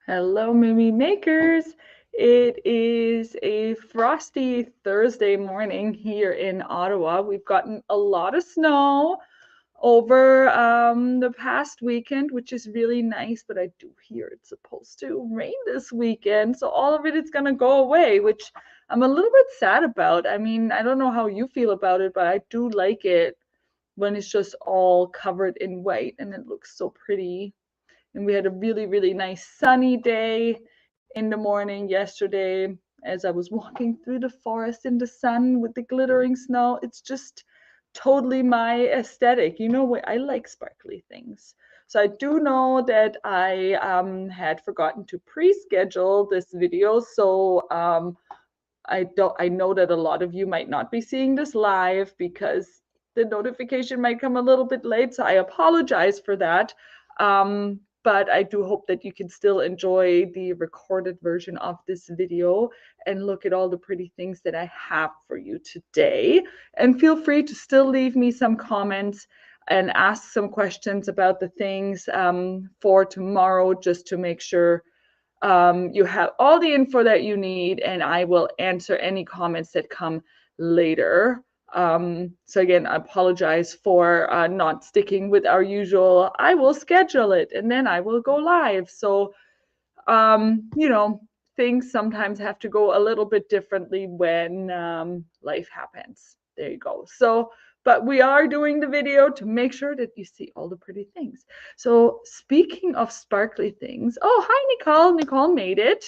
Hello, Mimi Makers. It is a frosty Thursday morning here in Ottawa. We've gotten a lot of snow over the past weekend, which is really nice, but I do hear it's supposed to rain this weekend. So all of it is going to go away, which I'm a little bit sad about. I mean, I don't know how you feel about it, but I do like it when it's just all covered in white and it looks so pretty. And we had a really, really nice sunny day in the morning yesterday as I was walking through the forest in the sun with the glittering snow. It's just totally my aesthetic. You know what? I like sparkly things. So I do know that I had forgotten to pre-schedule this video. So I know that a lot of you might not be seeing this live because the notification might come a little bit late. So I apologize for that. But I do hope that you can still enjoy the recorded version of this video and look at all the pretty things that I have for you today. And feel free to still leave me some comments and ask some questions about the things for tomorrow, just to make sure you have all the info that you need, and I will answer any comments that come later. So again, I apologize for not sticking with our usual. I will schedule it and then I will go live. So, you know, things sometimes have to go a little bit differently when life happens. There you go. So, but we are doing the video to make sure that you see all the pretty things. So speaking of sparkly things, oh, hi, Nicole. Nicole made it.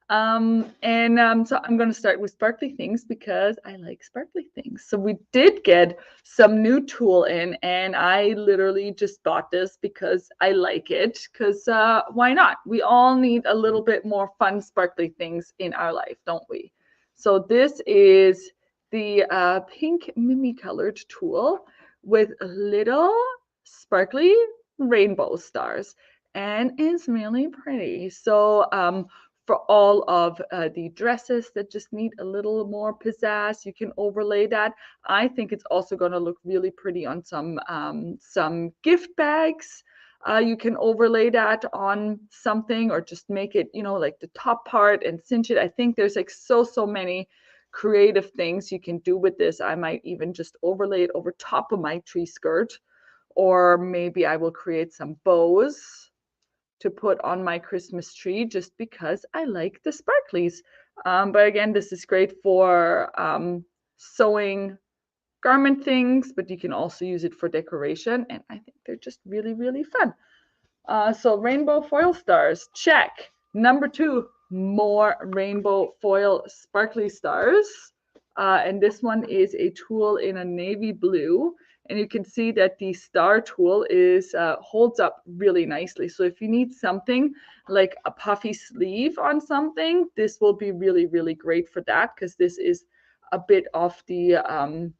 So I'm going to start with sparkly things because I like sparkly things. So we did get some new tulle in, and I literally just bought this because I like it. Because why not? We all need a little bit more fun, sparkly things in our life, don't we? So this is the pink Mimi colored tulle with little sparkly rainbow stars, and it's really pretty. So for all of the dresses that just need a little more pizzazz, you can overlay that. I think it's also going to look really pretty on some gift bags. You can overlay that on something or just make it, you know, like the top part and cinch it. I think there's like so many creative things you can do with this. I might even just overlay it over top of my tree skirt, or maybe I will create some bows to put on my Christmas tree just because I like the sparklies. But again, this is great for sewing garment things, but you can also use it for decoration. And I think they're just really, really fun. So rainbow foil stars, check. Number 2, more rainbow foil sparkly stars. And this one is a tulle in a navy blue. And you can see that the star tulle is holds up really nicely. So if you need something like a puffy sleeve on something, this will be really, really great for that, because this is a bit of the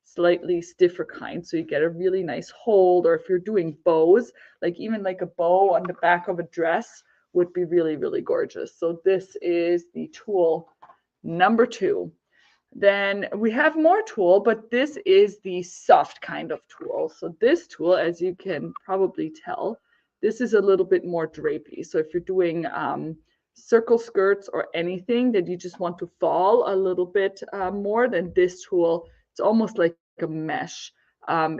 slightly stiffer kind. So you get a really nice hold, or if you're doing bows, like even like a bow on the back of a dress would be really, really gorgeous. So this is the tulle number 2. Then we have more tulle, but this is the soft kind of tulle. So this tulle, as you can probably tell, this is a little bit more drapey. So if you're doing circle skirts or anything that you just want to fall a little bit more, than this tulle, it's almost like a mesh,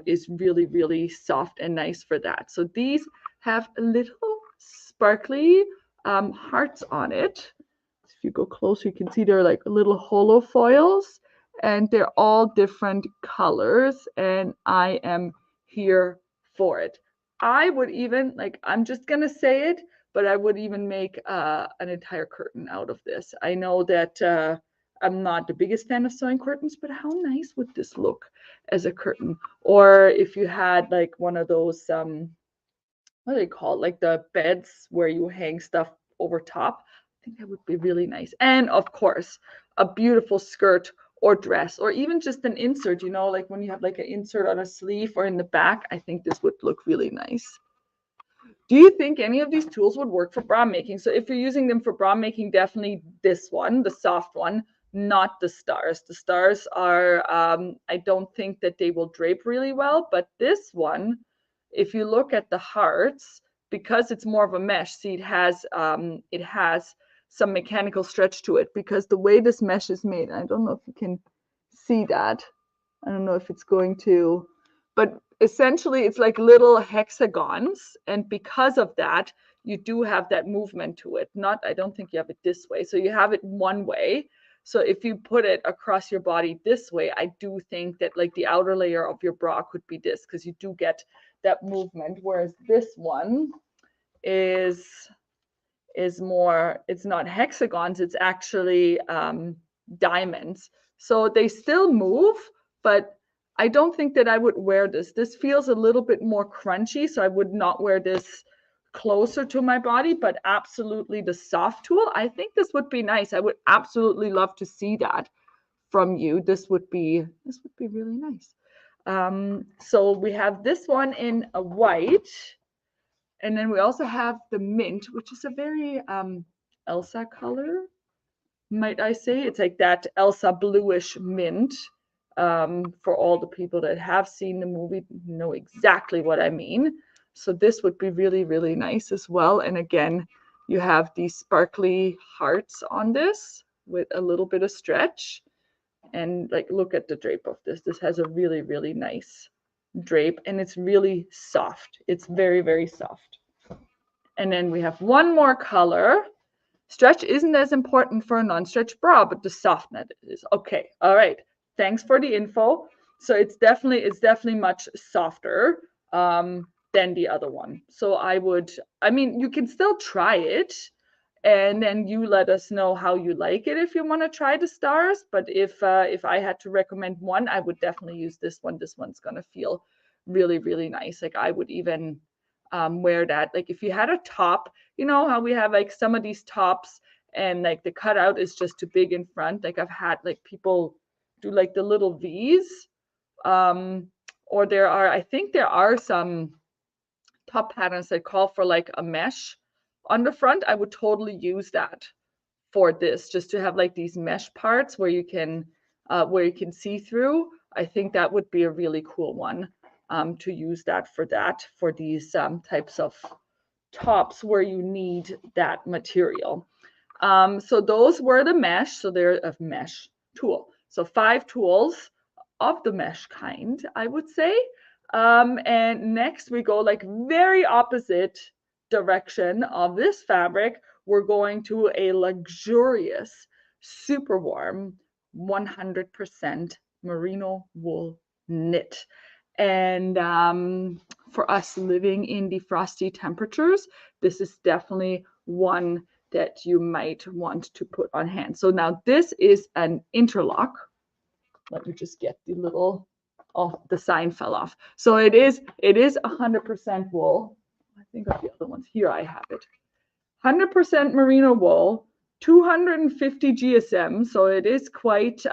is really, really soft and nice for that. So these have little sparkly hearts on it. If you go closer, you can see they're like little holo foils, and they're all different colors, and I am here for it. I would even, like, I'm just gonna say it, but I would even make an entire curtain out of this. I know that I'm not the biggest fan of sewing curtains, but how nice would this look as a curtain? Or if you had like one of those what do they call it? Like the beds where you hang stuff over top. I think that would be really nice. And of course, a beautiful skirt or dress, or even just an insert, you know, like when you have like an insert on a sleeve or in the back, I think this would look really nice. Do you think any of these tools would work for bra making? So if you're using them for bra making, definitely this one, the soft one, not the stars. The stars are, I don't think that they will drape really well, but this one, if you look at the hearts, because it's more of a mesh, see, it has some mechanical stretch to it, because the way this mesh is made, I don't know if you can see that. I don't know if it's going to, but essentially it's like little hexagons. And because of that, you do have that movement to it. Not, I don't think you have it this way. So you have it one way. So if you put it across your body this way, I do think that like the outer layer of your bra could be this, because you do get that movement. Whereas this one is more, it's not hexagons, it's actually diamonds. So they still move, but I don't think that I would wear this. This feels a little bit more crunchy, so I would not wear this closer to my body, but absolutely the soft tulle. I think this would be nice. I would absolutely love to see that from you. This would be really nice. So we have this one in a white, and then we also have the mint, which is a very Elsa color, might I say. It's like that Elsa bluish mint. For all the people that have seen the movie, know exactly what I mean. So this would be really, really nice as well. And again, you have these sparkly hearts on this with a little bit of stretch. And like, look at the drape of this. This has a really, really nice drape, and it's really soft. It's very, very soft. And then we have one more color. Stretch isn't as important for a non-stretch bra, but the softness is. Okay, all right. Thanks for the info. So it's definitely much softer than the other one. So I mean, you can still try it, and then you let us know how you like it if you want to try the stars. But if I had to recommend one, I would definitely use this one. This one's gonna feel really, really nice. Like I would even wear that. Like if you had a top, you know how we have like some of these tops and like the cutout is just too big in front. Like I've had like people do like the little V's, or I think there are some top patterns that call for like a mesh on the front. I would totally use that for this, just to have like these mesh parts where you can see through. I think that would be a really cool one to use that for these types of tops where you need that material. So those were the mesh. So they're a mesh tulle. So 5 tulles of the mesh kind, I would say. And next we go like very opposite direction of this fabric. We're going to a luxurious, super warm, 100% merino wool knit. And for us living in the frosty temperatures, this is definitely one that you might want to put on hand. So now this is an interlock. Let me just get the little, oh, the sign fell off. So it is 100% wool. I think of the other ones. Here I have it. 100% merino wool, 250 GSM. So it is quite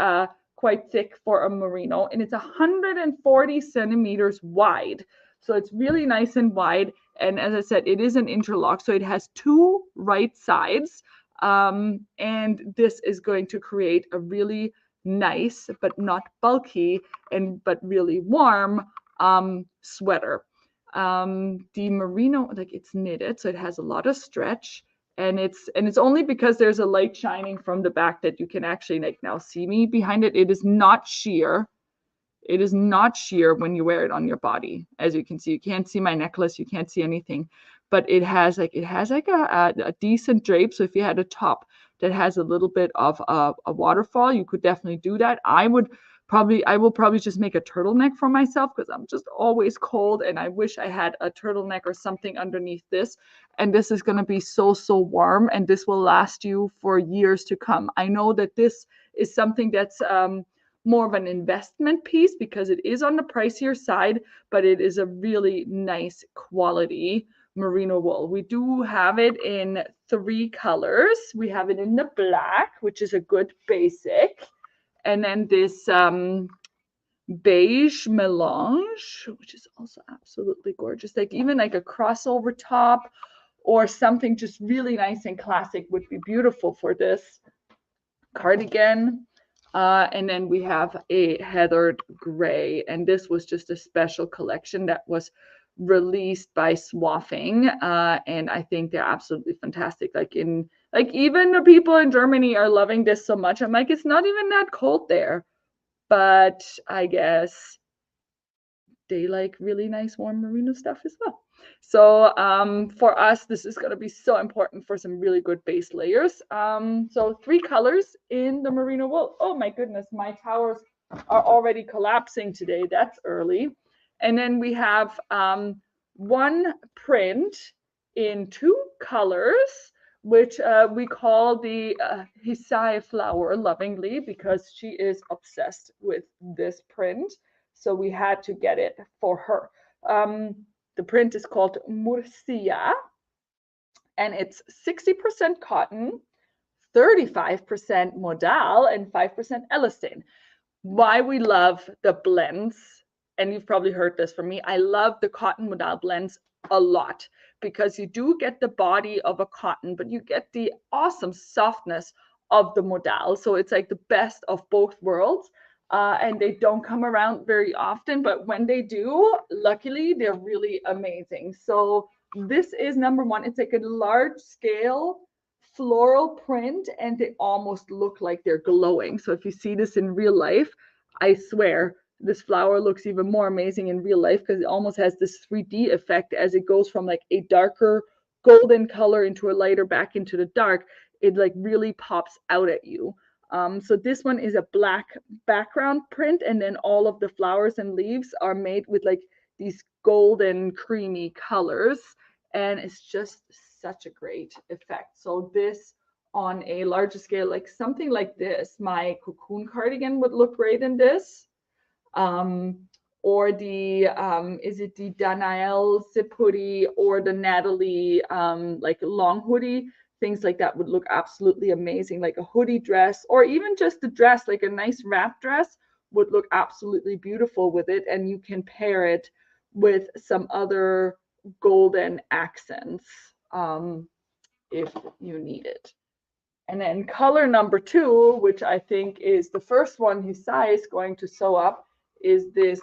thick for a merino, and it's 140 centimeters wide. So it's really nice and wide. And as I said, it is an interlock. So it has 2 right sides. And this is going to create a really nice, but not bulky, but really warm sweater. The merino, like it's knitted, so it has a lot of stretch, and it's only because there's a light shining from the back that you can actually like now see me behind it. It is not sheer. It is not sheer when you wear it on your body. As you can see, you can't see my necklace, you can't see anything, but it has like a decent drape. So if you had a top that has a little bit of a waterfall, you could definitely do that. I will probably just make a turtleneck for myself, because I'm just always cold, and I wish I had a turtleneck or something underneath this. And this is going to be so warm, and this will last you for years to come. I know that this is something that's more of an investment piece, because it is on the pricier side, but it is a really nice quality merino wool. We do have it in 3 colors. We have it in the black, which is a good basic, and then this beige melange, which is also absolutely gorgeous. Like even like a crossover top or something just really nice and classic would be beautiful for this cardigan. And then we have a heathered gray, and this was just a special collection that was released by swathing, and I think they're absolutely fantastic. Like even the people in Germany are loving this so much. I'm like, it's not even that cold there, but I guess they like really nice warm merino stuff as well. So for us, this is going to be so important for some really good base layers. So 3 colors in the merino wool. Oh my goodness, my towers are already collapsing today. That's early. And then we have 1 print in 2 colors, which we call the Hisai flower lovingly, because she is obsessed with this print. So we had to get it for her. The print is called Murcia, and it's 60% cotton, 35% modal, and 5% elastane. Why we love the blends, and you've probably heard this from me, I love the cotton modal blends a lot, because you do get the body of a cotton, but you get the awesome softness of the modal. So it's like the best of both worlds. And they don't come around very often, but when they do, luckily, they're really amazing. So this is number 1. It's like a large scale floral print, and they almost look like they're glowing. So if you see this in real life, I swear this flower looks even more amazing in real life, because it almost has this 3D effect as it goes from like a darker golden color into a lighter back into the dark. It like really pops out at you. So this one is a black background print, and then all of the flowers and leaves are made with like these golden creamy colors, and it's just such a great effect. So this on a larger scale, like something like this, my cocoon cardigan would look great in this. Or the is it the Danielle zip hoodie or the Natalie like long hoodie? Things like that would look absolutely amazing, like a hoodie dress, or even just a dress, like a nice wrap dress would look absolutely beautiful with it. And you can pair it with some other golden accents if you need it. And then color number 2, which I think is the first one Hisai is going to sew up, is this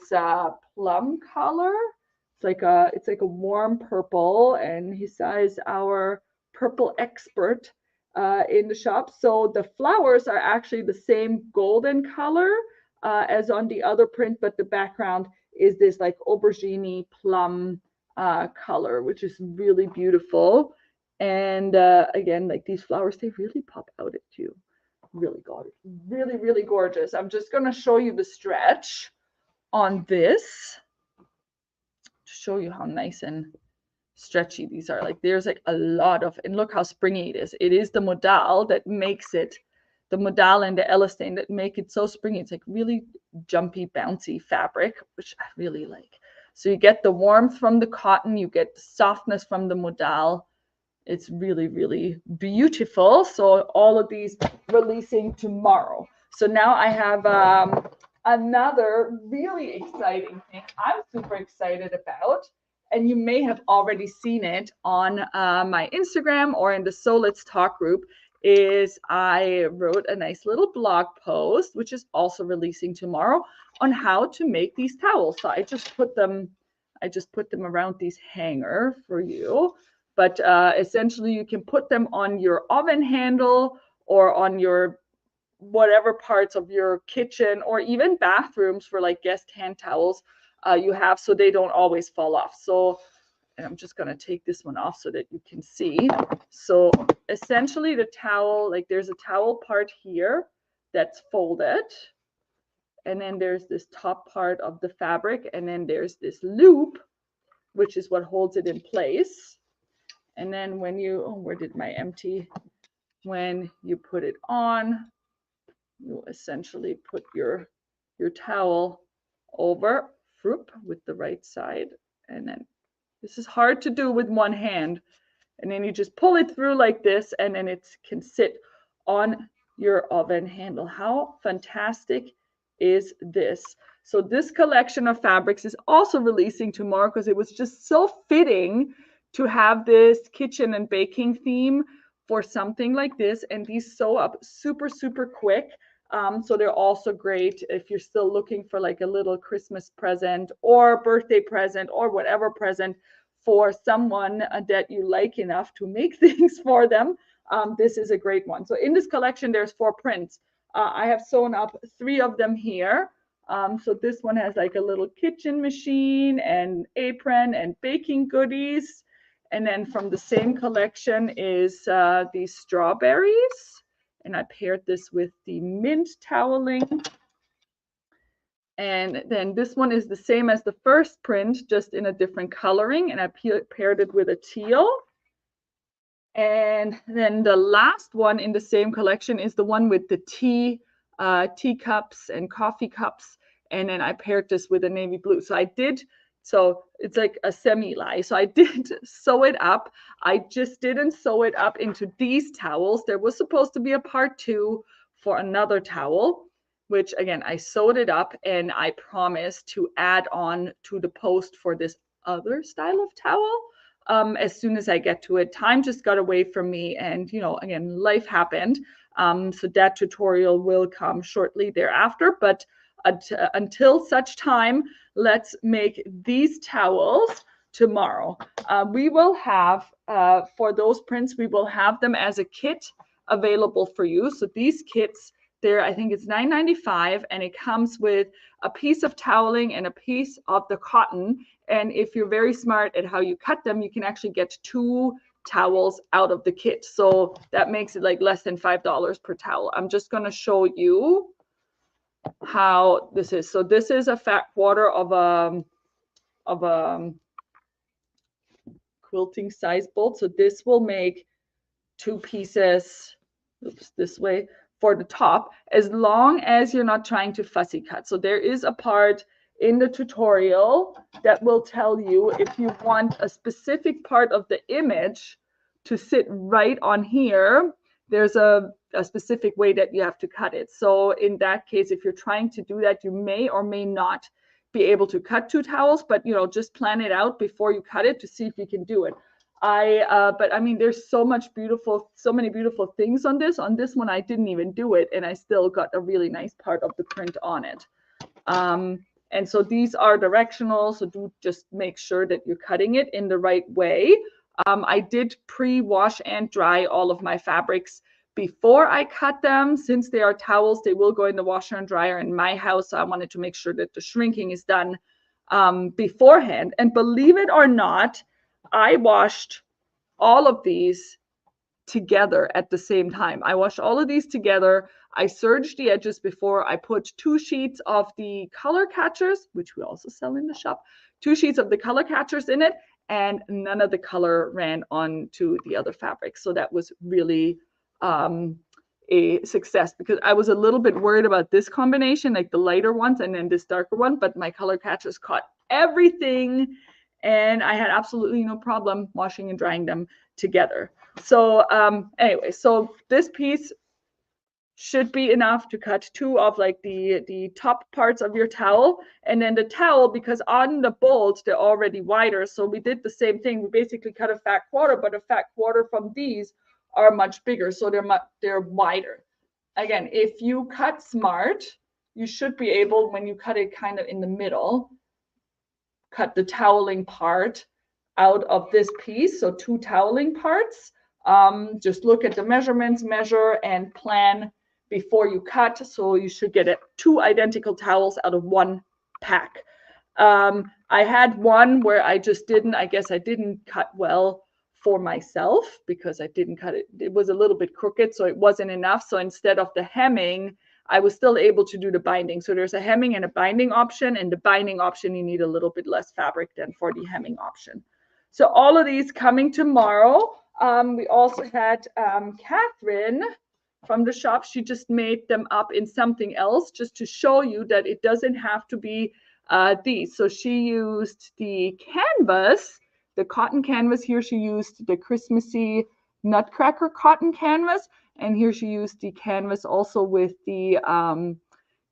plum color. It's like a warm purple, and Hisai is our purple expert in the shop. So the flowers are actually the same golden color as on the other print, but the background is this like aubergine plum color, which is really beautiful. And again, like these flowers, they really pop out at you. Really gorgeous. Really, really gorgeous. I'm just going to show you the stretch on this to show you how nice and stretchy these are. Like there's like a lot of, and look how springy it is. It is the modal that makes it, the modal and the elastane that make it so springy. It's like really jumpy, bouncy fabric, which I really like. So you get the warmth from the cotton, you get the softness from the modal. It's really, really beautiful. So all of these releasing tomorrow. So now I have another really exciting thing I'm super excited about. And you may have already seen it on my Instagram or in the So Let's Talk group, is I wrote a nice little blog post, which is also releasing tomorrow, on how to make these towels. So I just put them around these hanger for you. But essentially, you can put them on your oven handle or on your whatever parts of your kitchen, or even bathrooms for like guest hand towels you have, so they don't always fall off. So, and I'm just going to take this one off so that you can see. So essentially the towel, like there's a towel part here that's folded. And then there's this top part of the fabric. And then there's this loop, which is what holds it in place. And then when you, oh, where did my empty? When you put it on, you essentially put your towel over with the right side. And then this is hard to do with one hand. And then you just pull it through like this, and then it can sit on your oven handle. How fantastic is this? So this collection of fabrics is also releasing tomorrow, because it was just so fitting to have this kitchen and baking theme for something like this. And these sew up super, super quick. So they're also great if you're still looking for like a little Christmas present or birthday present or whatever present for someone that you like enough to make things for them. This is a great one. So in this collection, there's 4 prints. I have sewn up 3 of them here. So this one has like a little kitchen machine and apron and baking goodies. And then from the same collection is these strawberries. And I paired this with the mint toweling. And then this one is the same as the first print, just in a different coloring. And I paired it with a teal. And then the last one in the same collection is the one with the teacups and coffee cups. And then I paired this with a navy blue. So it's like a semi-lie. So I did sew it up. I just didn't sew it up into these towels. There was supposed to be a part 2 for another towel, which again, I sewed it up and I promised to add on to the post for this other style of towel. As soon as I get to it. Time just got away from me, and again, life happened. So that tutorial will come shortly thereafter, but until such time, let's make these towels tomorrow. We will have, for those prints, we will have them as a kit available for you. So these kits, I think it's $9.95, and it comes with a piece of toweling and a piece of the cotton. And if you're very smart at how you cut them, you can actually get 2 towels out of the kit. So that makes it like less than $5 per towel. I'm just going to show you how this is. So this is a fat quarter of a quilting size bolt. So this will make 2 pieces, oops, this way, for the top, as long as you're not trying to fussy cut. So there is a part in the tutorial that will tell you if you want a specific part of the image to sit right on here, there's a specific way that you have to cut it. So in that case, if you're trying to do that, you may or may not be able to cut 2 towels, but just plan it out before you cut it to see if you can do it. But I mean, there's so many beautiful things on this. On this one, I didn't even do it, and I still got a really nice part of the print on it. And so these are directional, so do just make sure that you're cutting it in the right way. I did pre-wash and dry all of my fabrics before I cut them. Since they are towels, they will go in the washer and dryer in my house, so I wanted to make sure that the shrinking is done beforehand. And believe it or not, I washed all of these together at the same time. I washed all of these together. I serged the edges before. I put 2 sheets of the color catchers, which we also sell in the shop, 2 sheets of the color catchers in it, and none of the color ran onto the other fabric. So that was really a success, because I was a little bit worried about this combination, like the lighter ones and then this darker one, but my color catchers caught everything, and I had absolutely no problem washing and drying them together. So anyway, so this piece should be enough to cut 2 of like the top parts of your towel. And then the towel, because on the bolts, they're already wider. So we did the same thing. We basically cut a fat quarter, but a fat quarter from these are much bigger. So they're wider. Again, if you cut smart, you should be able, when you cut it kind of in the middle, cut the toweling part out of this piece. So 2 toweling parts. Just look at the measurements, measure and plan before you cut. So you should get 2 identical towels out of 1 pack. I had one where I guess I didn't cut well for myself, because I didn't cut it. It was a little bit crooked, so it wasn't enough. So instead of the hemming, I was still able to do the binding. So there's a hemming and a binding option, and the binding option, you need a little bit less fabric than for the hemming option. So all of these coming tomorrow. We also had Catherine from the shop. She just made them up in something else, just to show you that it doesn't have to be these. So she used the canvas, the cotton canvas. Here she used the Christmassy Nutcracker cotton canvas, and here she used the canvas also with the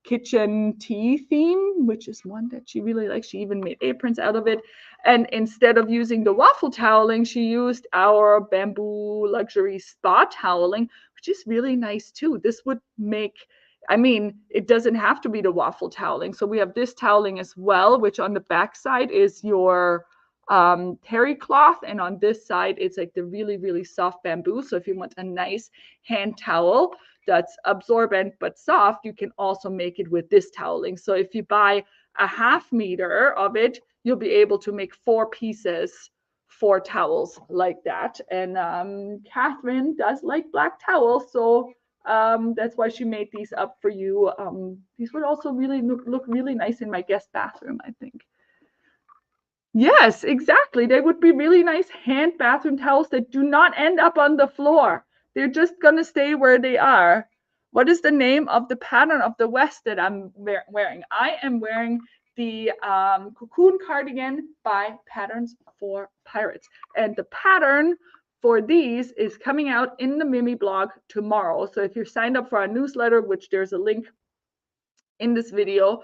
kitchen tea theme, which is one that she really likes. She even made aprons out of it. And instead of using the waffle toweling, she used our bamboo luxury spa toweling, which is really nice too. This would make I mean, it doesn't have to be the waffle toweling. So we have this toweling as well, which on the back side is your terry cloth, and on this side it's like the really, really soft bamboo. So if you want a nice hand towel that's absorbent but soft, you can also make it with this toweling. So if you buy a 1/2 meter of it, you'll be able to make 4 pieces, 4 towels like that. And Catherine does like black towels, so that's why she made these up for you. These would also really look really nice in my guest bathroom, I think. Yes, exactly. They would be really nice hand bathroom towels that do not end up on the floor. They're just going to stay where they are. What is the name of the pattern of the vest that I'm wearing? I am wearing the cocoon cardigan by Patterns for Pirates. And the pattern for these is coming out in the Mimi blog tomorrow. So if you're signed up for our newsletter, which there's a link in this video,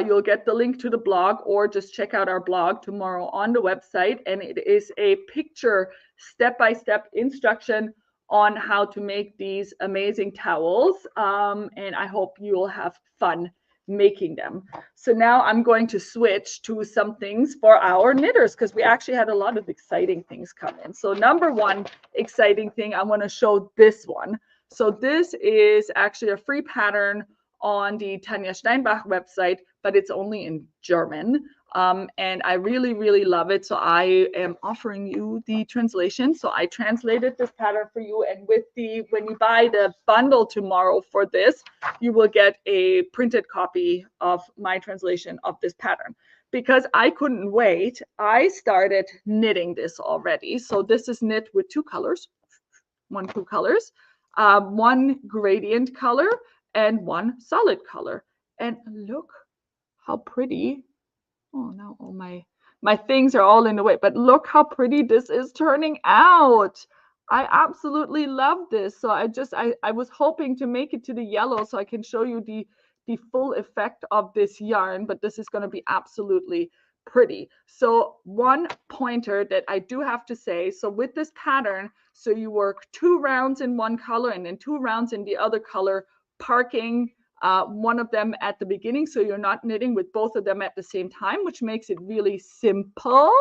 you'll get the link to the blog, or just check out our blog tomorrow on the website. And it is a picture step-by-step instruction on how to make these amazing towels. And I hope you'll have fun making them. So now I'm going to switch to some things for our knitters, because we actually had a lot of exciting things come in. So number one exciting thing, I want to show this one. So this is actually a free pattern on the Tanja Steinbach website, but it's only in German. And I really, really love it. So I am offering you the translation. So I translated this pattern for you. And with when you buy the bundle tomorrow for this, you will get a printed copy of my translation of this pattern. Because I couldn't wait, I started knitting this already. So this is knit with 2 colors, 2 colors, 1 gradient color, and 1 solid color. And look how pretty. Oh no, all my things are all in the way, but look how pretty this is turning out. I absolutely love this. So I was hoping to make it to the yellow so I can show you the full effect of this yarn, but this is going to be absolutely pretty. So one pointer that I do have to say, so with this pattern, so you work 2 rounds in one color and then 2 rounds in the other color, parking one of them at the beginning, so you're not knitting with both of them at the same time, which makes it really simple.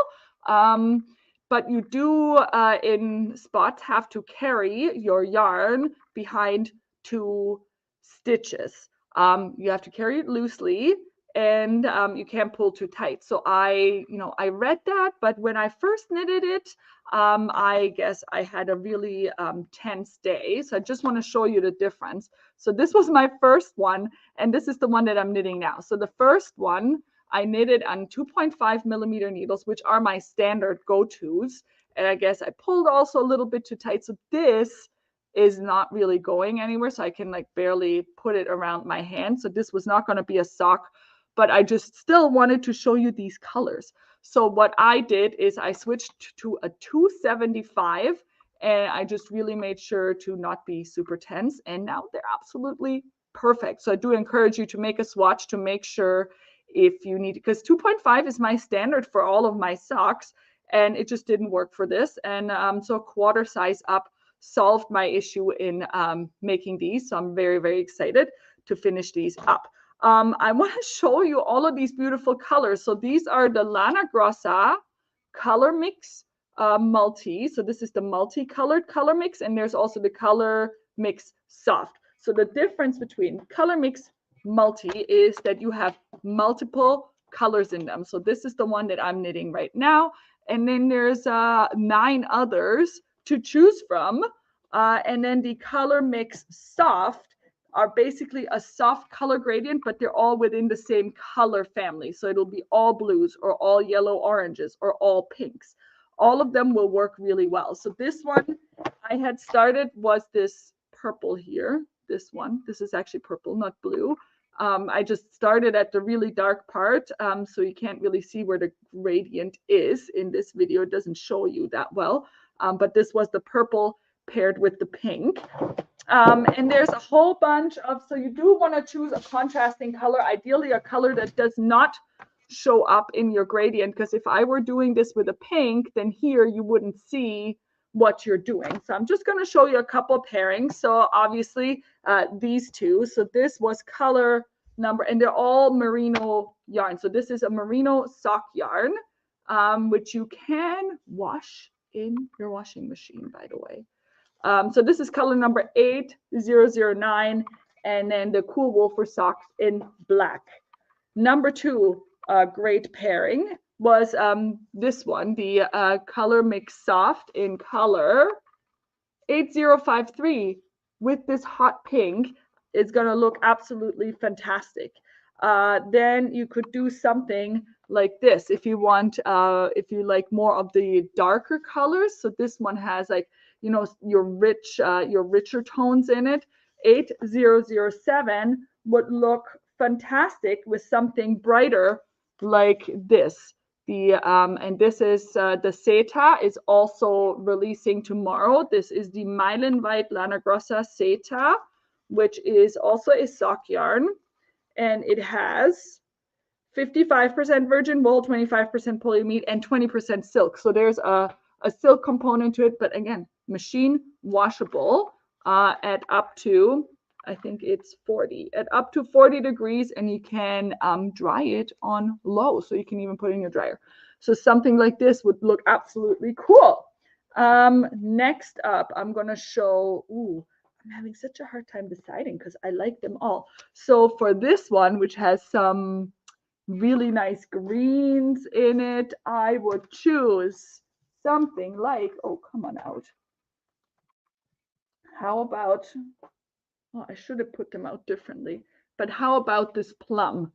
But you do in spots have to carry your yarn behind 2 stitches. You have to carry it loosely, and you can't pull too tight. So I read that, but when I first knitted it, I guess I had a really tense day. So I just want to show you the difference. So this was my first one, and this is the one that I'm knitting now. So the first one I knitted on 2.5 millimeter needles, which are my standard go-tos. And I guess I pulled also a little bit too tight. So this is not really going anywhere. So I can like barely put it around my hand. So this was not going to be a sock, but I just still wanted to show you these colors. So what I did is I switched to a 275, and I just really made sure to not be super tense. And now they're absolutely perfect. So I do encourage you to make a swatch to make sure if you need, because 2.5 is my standard for all of my socks, and it just didn't work for this. And so a quarter size up solved my issue in making these. So I'm very, very excited to finish these up. I want to show you all of these beautiful colors. So these are the Lana Grossa color mix multi. So this is the multicolored color mix, and there's also the color mix soft. So the difference between color mix multi is that you have multiple colors in them. So this is the one that I'm knitting right now, and then there's 9 others to choose from, and then the color mix soft are basically a soft color gradient, but they're all within the same color family. So it'll be all blues or all yellow oranges or all pinks. All of them will work really well. So this one I had started was this purple here. This one, this is actually purple, not blue. I just started at the really dark part, so you can't really see where the gradient is in this video. It doesn't show you that well, but this was the purple paired with the pink. And there's a whole bunch of, so you do want to choose a contrasting color, ideally a color that does not show up in your gradient, because if I were doing this with a pink, then here you wouldn't see what you're doing. So I'm just going to show you a couple pairings. So obviously these two. So this was color number, and they're all merino yarn. So this is a merino sock yarn, which you can wash in your washing machine, by the way. So this is color number 8009, and then the Cool Wolfer socks in black. Number two, great pairing was this one, the Color Mix Soft in color 8053 with this hot pink. It's going to look absolutely fantastic. Then you could do something like this if you want, if you like more of the darker colors. So this one has like, you know, your richer tones in it. 8007 would look fantastic with something brighter like this. And this is the Seta is also releasing tomorrow. This is the Meilenweit Lana Grossa Seta, which is also a sock yarn, and it has 55% virgin wool, 25% polyamide, and 20% silk. So there's a silk component to it, but again, machine washable at up to, I think it's 40, at up to 40 degrees, and you can dry it on low. So you can even put it in your dryer. So something like this would look absolutely cool. Next up, I'm going to show, I'm having such a hard time deciding because I like them all. So for this one, which has some really nice greens in it, I would choose something like, oh, come on out. How about, oh, I should have put them out differently, but how about this plum?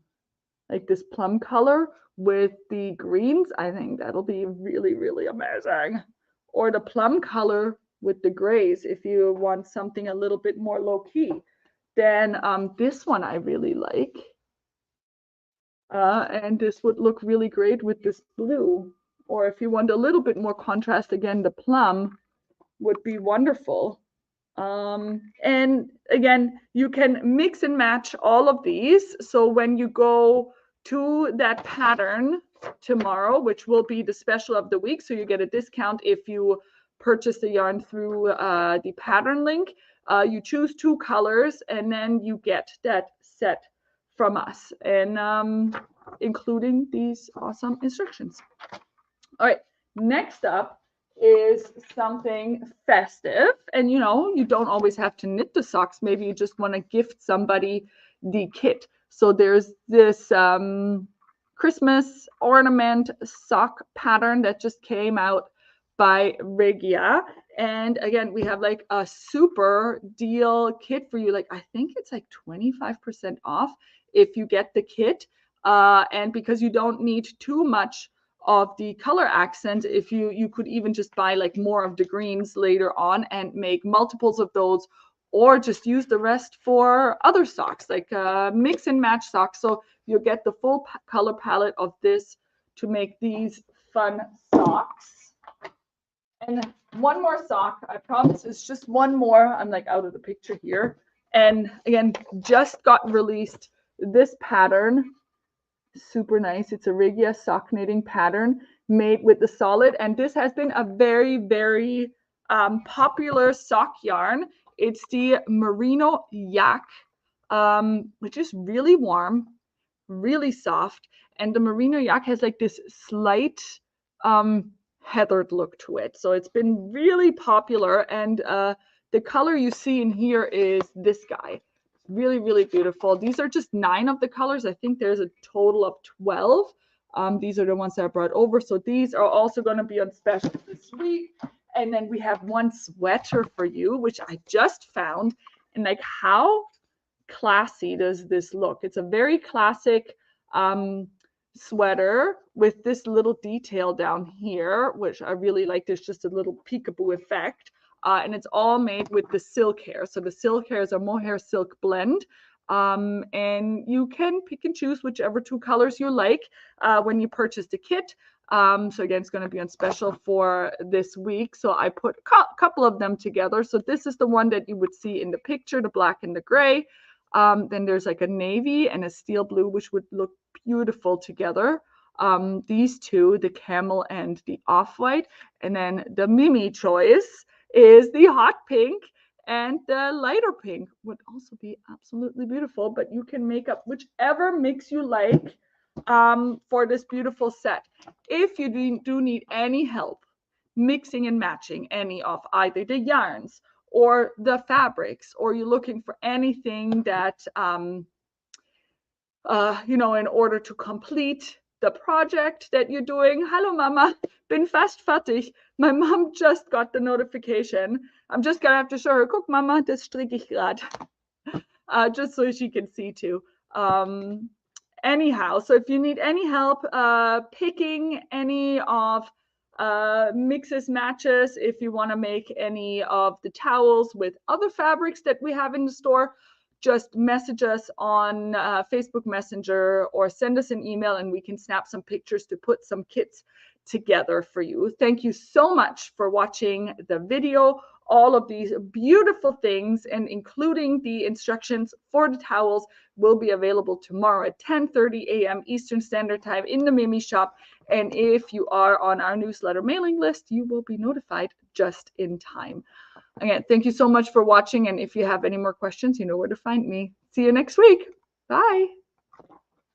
Like this plum color with the greens? I think that'll be really, really amazing. Or the plum color with the grays if you want something a little bit more low-key. Then this one I really like. And this would look really great with this blue. Or if you want a little bit more contrast, again, the plum would be wonderful. And again, you can mix and match all of these. So when you go to that pattern tomorrow, which will be the special of the week, so you get a discount if you purchase the yarn through the pattern link, you choose 2 colors, and then you get that set from us, and including these awesome instructions. All right, next up is something festive, and you know, you don't always have to knit the socks. Maybe you just want to gift somebody the kit. So there's this Christmas ornament sock pattern that just came out by Regia, and again, we have like a super deal kit for you. Like I think it's like 25% off if you get the kit, and because you don't need too much of the color accent, if you could even just buy like more of the greens later on and make multiples of those, or just use the rest for other socks, like mix and match socks. So you'll get the full color palette of this to make these fun socks. And one more sock, I promise it's just one more. I'm like out of the picture here. And again, just got released this pattern. Super nice. It's a Regia sock knitting pattern made with the solid, and this has been a very, very popular sock yarn. It's the Merino Yak, which is really warm, really soft, and the Merino Yak has like this slight heathered look to it. So it's been really popular, and the color you see in here is this guy. Really, really beautiful. These are just 9 of the colors. I think there's a total of 12. These are the ones that I brought over. So these are also going to be on special this week. And then we have one sweater for you, which I just found. And like, how classy does this look? It's a very classic sweater with this little detail down here, which I really like. There's just a little peekaboo effect. And it's all made with the silk hair. So the silk hair is a mohair silk blend. And you can pick and choose whichever 2 colors you like when you purchase the kit. So again, it's going to be on special for this week. So I put a couple of them together. So this is the one that you would see in the picture, the black and the gray. Then there's like a navy and a steel blue, which would look beautiful together. these two, the camel and the off-white. And then the Mimi choice is the hot pink, and the lighter pink would also be absolutely beautiful, but you can make up whichever mix you like for this beautiful set. If you do need any help mixing and matching any of either the yarns or the fabrics, or you're looking for anything that, in order to complete the project that you're doing. Hallo Mama, bin fast fertig. My mom just got the notification. I'm just gonna have to show her. Guck Mama, das stricke ich grad. Just so she can see too. Anyhow, so if you need any help picking any of mixes, matches, if you want to make any of the towels with other fabrics that we have in the store, just message us on Facebook Messenger or send us an email and we can snap some pictures to put some kits together for you. Thank you so much for watching the video. All of these beautiful things, and including the instructions for the towels, will be available tomorrow at 10:30 a.m. Eastern Standard Time in the Mimi shop. And if you are on our newsletter mailing list, you will be notified just in time. Again, thank you so much for watching. And if you have any more questions, you know where to find me. See you next week. Bye.